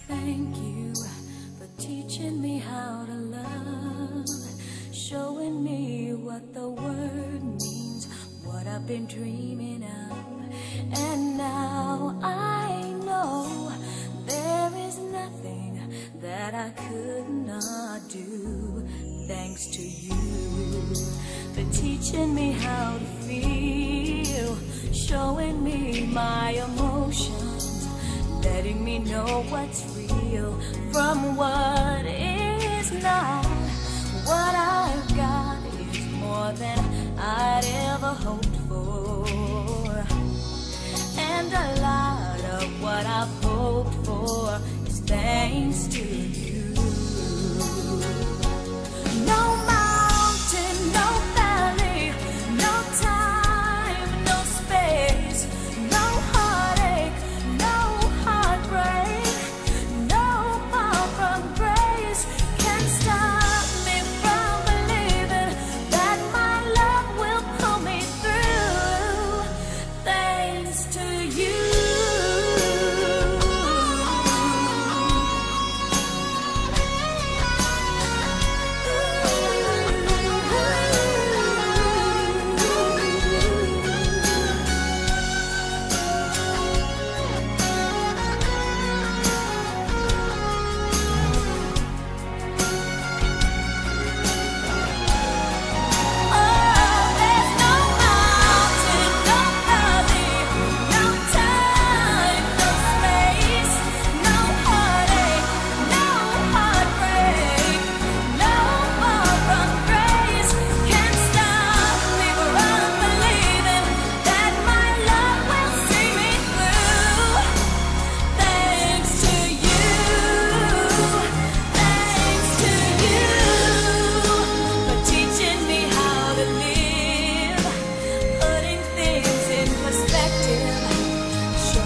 Thank you for teaching me how to love, showing me what the word means, what I've been dreaming of. And now I know there is nothing that I could not do. Thanks to you for teaching me how to feel, showing me my emotions, letting me know what's real from what is not. What I've got is more than I'd ever hoped for, and a lot of what I've hoped for is thanks to you. No mountain, no valley, no time, no space, no heartache, no heartbreak, no far from grace can stop me from believing that my love will pull me through. Thanks to you.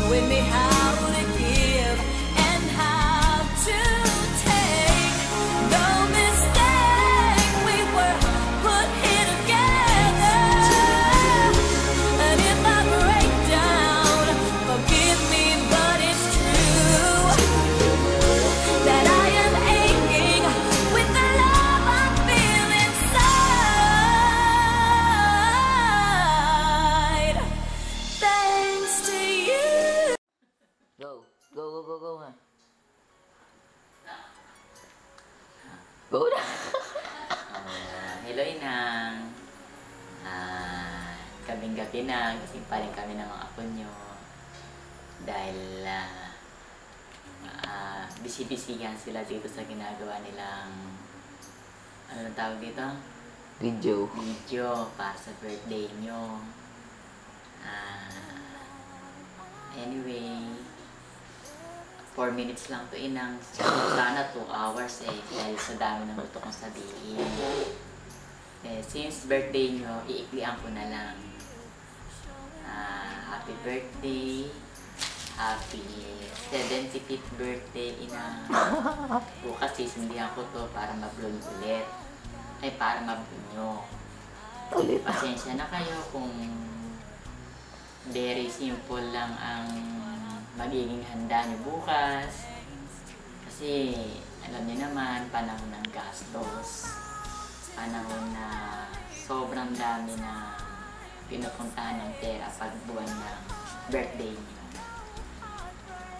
With me how to give and how to take. No mistake, we were put here together. And if I break down, forgive me, but it's true that I am aching with the love I feel inside. Thanks to you. Go, go, go, go, go nga. Go na. Hello, Inang. Kaming gabi na, gising pa rin kami ng mga apo nyo. Dahil busy-busyhan sila dito sa ginagawa nilang, ano ang tawag dito? Video para sa birthday nyo. Anyway, 4 minutes lang to, Inang. Sana 2 hours dahil sa dami ng gusto kong sabihin. Since birthday nyo, iiklian ko na lang. Happy birthday. Happy 75th birthday, Inang. Bukas sisindihan ko to para ma-vlog ulit. Ay, para ma-vlog nyo. Pasensya na kayo kung very simple lang ang magiging handa niyo bukas. Kasi alam niyo naman, panahon ng gastos. Panahon na sobrang dami na pinupuntahan ng pera pag buwan ng birthday niyo.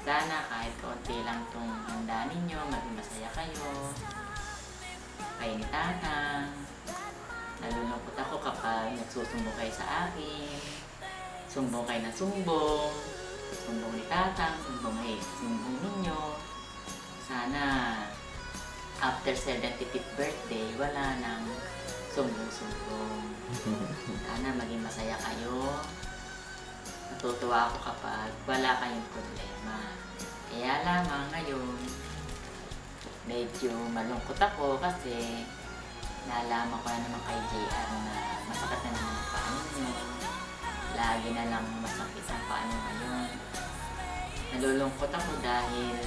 Sana kahit konti lang itong handa ninyo, maging masaya kayo. Kayo ni Tatang. Nalulungkot ako kapag nagsusumbong kayo sa akin. Sumbong kayo na sumbong. Sumbong ni Tatang, sumbong ninyo. Sana after 75th birthday, wala nang sumbong-sumbong. Sana maging masaya kayo. Natutuwa ako kapag wala kayong problema. Kaya lamang ngayon, medyo malungkot ako kasi nalaman ko na naman kay JR na masakit na naman ang paa niyo. Lagi na lang masakit ang paa niyo ngayon. Nalulungkot ako dahil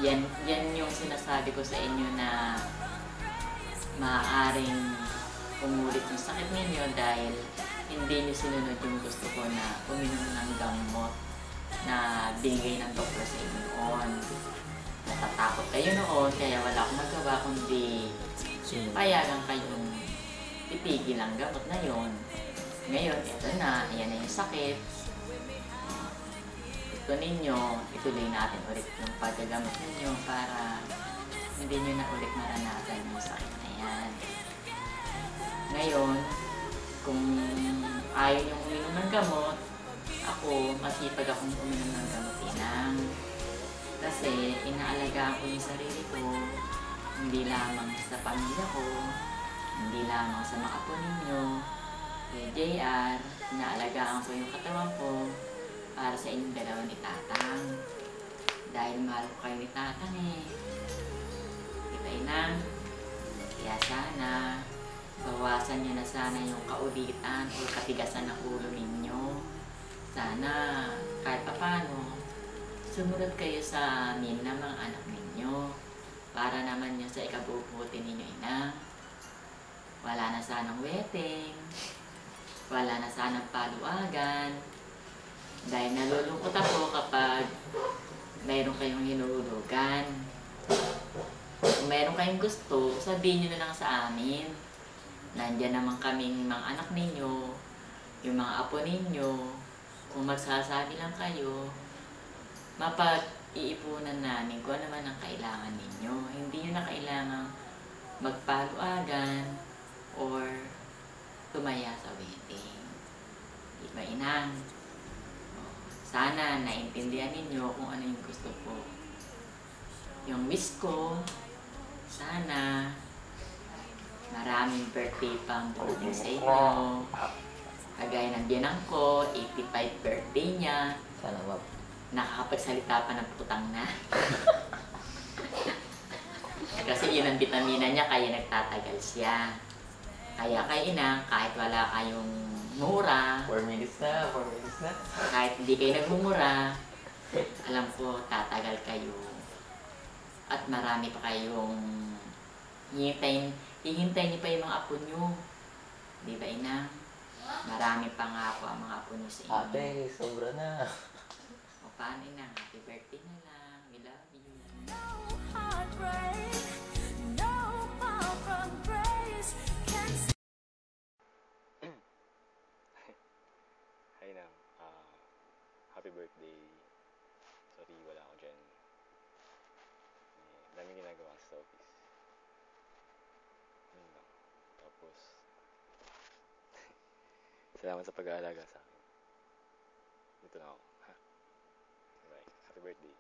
yan yung sinasabi ko sa inyo na maaaring umulit yung sakit ninyo dahil hindi nyo sinunod yung gusto ko na uminom ng gamot na binigay ng doktor sa inyo noon. Natatakot kayo noon, kaya wala akong magawa kundi payagan kayong itigil ang gamot na yon. Ngayon, ito na, ayan na yung sakit. Ito ninyo, ituloy natin ulit yung paggagamot ninyo para hindi nyo na ulit maranasan yung sakit na yan. Ngayon, kung ayaw yung uminom ng gamot, ako, masipag akong uminom ng gamot inang. Kasi inaalagaan ko yung sarili ko, hindi lamang sa pamilya ko, hindi lamang sa mga apo ninyo, kay JR, inaalagaan ko yung katawan ko para sa inyong dalawa ni Tatang. Dahil mahal ko kayo ni Tatang eh. Diba inang? Kaya sana, bawasan nyo na sana yung kaulitan o katigasan ng ulo ninyo. Sana, kahit paano, sumunod kayo sa amin ng mga anak ninyo para naman yun sa ikabubuti ninyo ina. Wala na sanang wedding, wala na sanang paluagan, dahil nalulungkot ako kapag mayroon kayong hinuhulugan. Kung mayroon kayong gusto, sabihin nyo na lang sa amin. Nandiyan naman kaming mga anak ninyo, yung mga apo ninyo. Kung magsasabi lang kayo, mapag-iipunan namin kung ano man ang kailangan ninyo. Hindi nyo na kailangan magpaluagan or tumaya sa wedding. Diba inang? Sana naintindihan ninyo kung ano yung gusto ko. Yung wish ko, sana maraming birthday pang dumating sa inyo. Kagaya ng biyanang ko, 85 birthday niya. Sana wag. Nakakapagsalita pa ng putang na. Kasi yun ang vitamina niya, kaya nagtatagal siya. Kaya kayo ina, kahit wala kayong mura, 4 minutes na, 4 minutes na. kahit hindi kayo nagmumura, alam ko tatagal kayo. At marami pa kayong hihintayin niyo pa yung mga apo niyo. Di ba ina? Marami pa nga ako ang mga apo niyo sa inyo. Ate, sobra na. O paano ina? Happy birthday na lang. We love you. Heartbreak, no power from grace can Hi Nang, happy birthday. Sorry, wala ako dyan. Daming ginagawa sa office. Yun lang. Tapos, salamat sa pag-aalaga sa akin. Dito na ako. Ha? Bye. Happy birthday.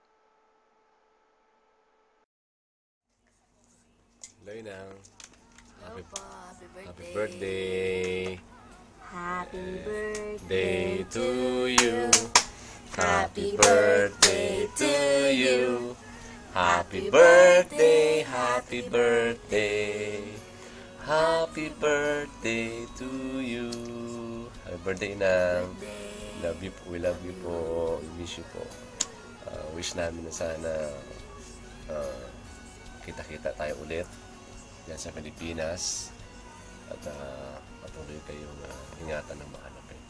Hello, Inang. Happy birthday. Happy birthday. Happy birthday Day to you. Happy birthday to you. Happy birthday, happy birthday. Happy birthday to you. Happy birthday, Inang. Love you po, we love you po. We miss you po. Wish namin na sana kita-kita tayo ulit yan sa Pilipinas. At patuloy kayong ingatan ng mga anak kayo.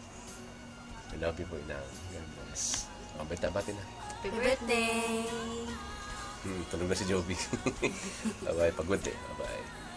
We love you po, Inang. God bless. Mabait na bati na. Happy birthday. Tulog na si Joby. Bye-bye. Pagod eh. Bye-bye.